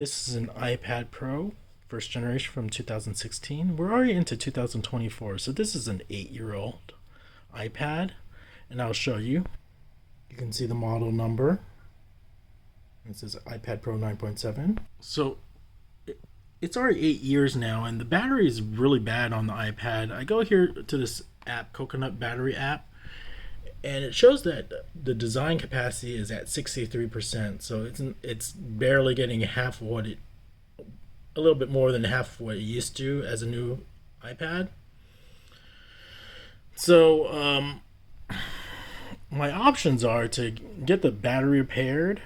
This is an iPad Pro, first generation from 2016. We're already into 2024, so this is an 8-year-old iPad, and I'll show you. You can see the model number. It says iPad Pro 9.7. So it's already 8 years now, and the battery is really bad on the iPad. I go here to this app, Coconut Battery app, and it shows that the design capacity is at 63%. So it's barely getting half of what it, a little bit more than half of what it used to as a new iPad. So my options are to get the battery repaired.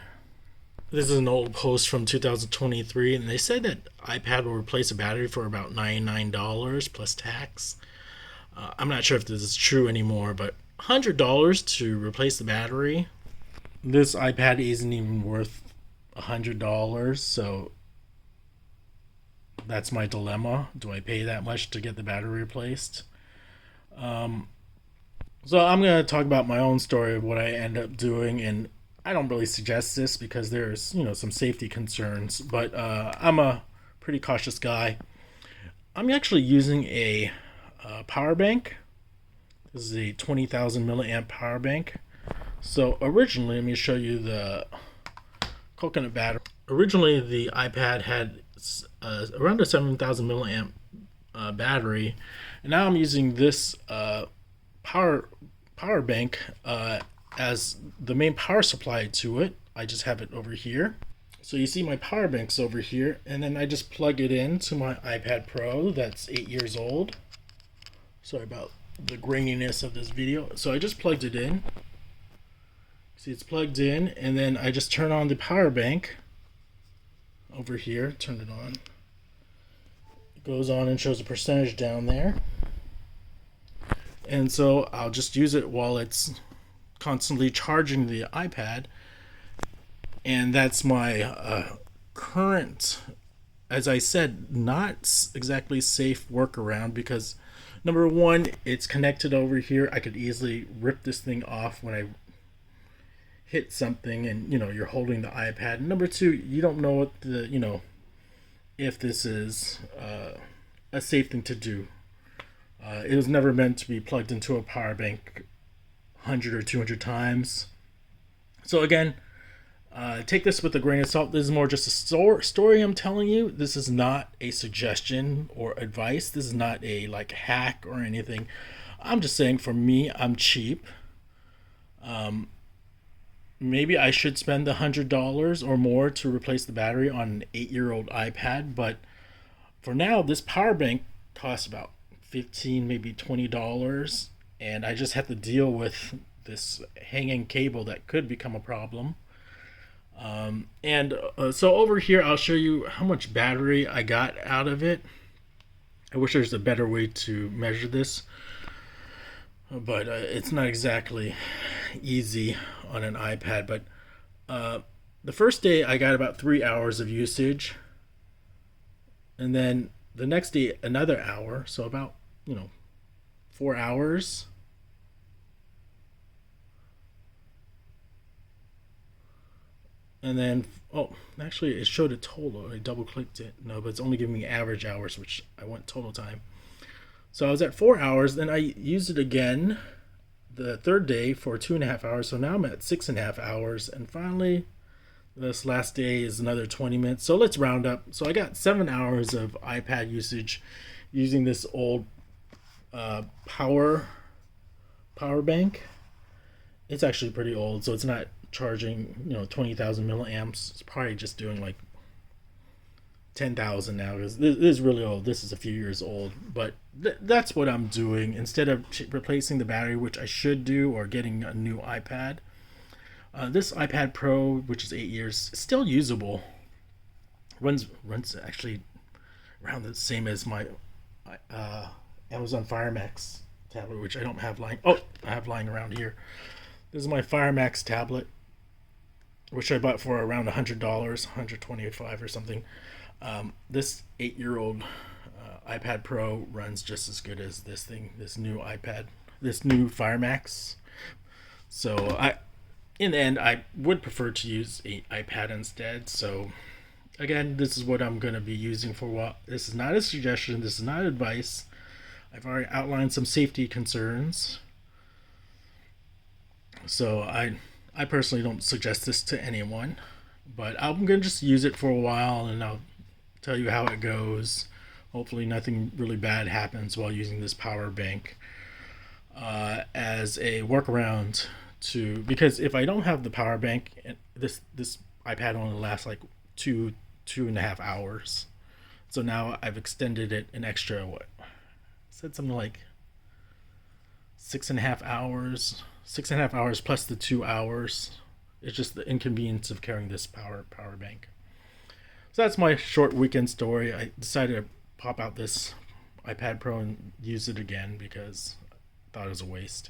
This is an old post from 2023, and they said that iPad will replace a battery for about $99 plus tax. I'm not sure if this is true anymore, but $100 to replace the battery. This iPad isn't even worth $100, so that's my dilemma. Do I pay that much to get the battery replaced? So I'm going to talk about my own story of what I end up doing, and I don't really suggest this because there's some safety concerns, but I'm a pretty cautious guy. I'm actually using a power bank. This is a 20,000 milliamp power bank. So originally, let me show you the coconut battery. Originally, the iPad had around a 7,000 milliamp battery, and now I'm using this power bank as the main power supply to it. I just have it over here. So you see my power bank's over here, and then I just plug it into my iPad Pro that's 8 years old. Sorry about the graininess of this video. So I just plugged it in. See, it's plugged in, and then I just turn on the power bank over here. Turn it on. It goes on and shows a percentage down there. And so I'll just use it while it's constantly charging the iPad. And that's my current, as I said, not exactly safe workaround because number one, it's connected over here. I could easily rip this thing off when I hit something and you're holding the iPad. And number two, you don't know what the if this is a safe thing to do. It was never meant to be plugged into a power bank 100 or 200 times. So again, take this with a grain of salt. This is more just a story I'm telling you. This is not a suggestion or advice. This is not a hack or anything. I'm just saying for me, I'm cheap. Maybe I should spend the $100 or more to replace the battery on an 8-year-old iPad. But for now, this power bank costs about $15, maybe $20. And I just have to deal with this hanging cable that could become a problem. So over here, I'll show you how much battery I got out of it. I wish there's a better way to measure this, but it's not exactly easy on an iPad. But the first day, I got about 3 hours of usage, and then the next day, another hour, so about 4 hours. And then, actually it showed a total. I double clicked it. No, but it's only giving me average hours, which I want total time. So I was at 4 hours, then I used it again the third day for 2.5 hours. So now I'm at 6.5 hours. And finally, this last day is another 20 minutes. So let's round up. So I got 7 hours of iPad usage using this old power bank. It's actually pretty old, so it's not charging 20,000 milliamps. It's probably just doing 10,000 now because this is really old. This is a few years old, but that's what I'm doing instead of replacing the battery, which I should do, or getting a new iPad. This iPad Pro, which is 8 years, is still usable. Runs actually around the same as my Amazon Fire Max tablet, which I don't have lying. I have lying around here. This is my Fire Max tablet, which I bought for around $100, $125 or something. This 8-year-old iPad Pro runs just as good as this thing, this new iPad, this new Fire Max. So in the end, I would prefer to use an iPad instead. So Again, this is what I'm going to be using for what. This is not a suggestion. This is not advice. I've already outlined some safety concerns. So I personally don't suggest this to anyone, but I'm gonna just use it for a while and I'll tell you how it goes. Hopefully, nothing really bad happens while using this power bank as a workaround to, because if I don't have the power bank, this iPad only lasts like 2.5 hours. So now I've extended it an extra what? I said something like 6.5 hours. 6.5 hours plus the 2 hours. It's just the inconvenience of carrying this power bank. So that's my short weekend story. I decided to pop out this iPad Pro and use it again because I thought it was a waste.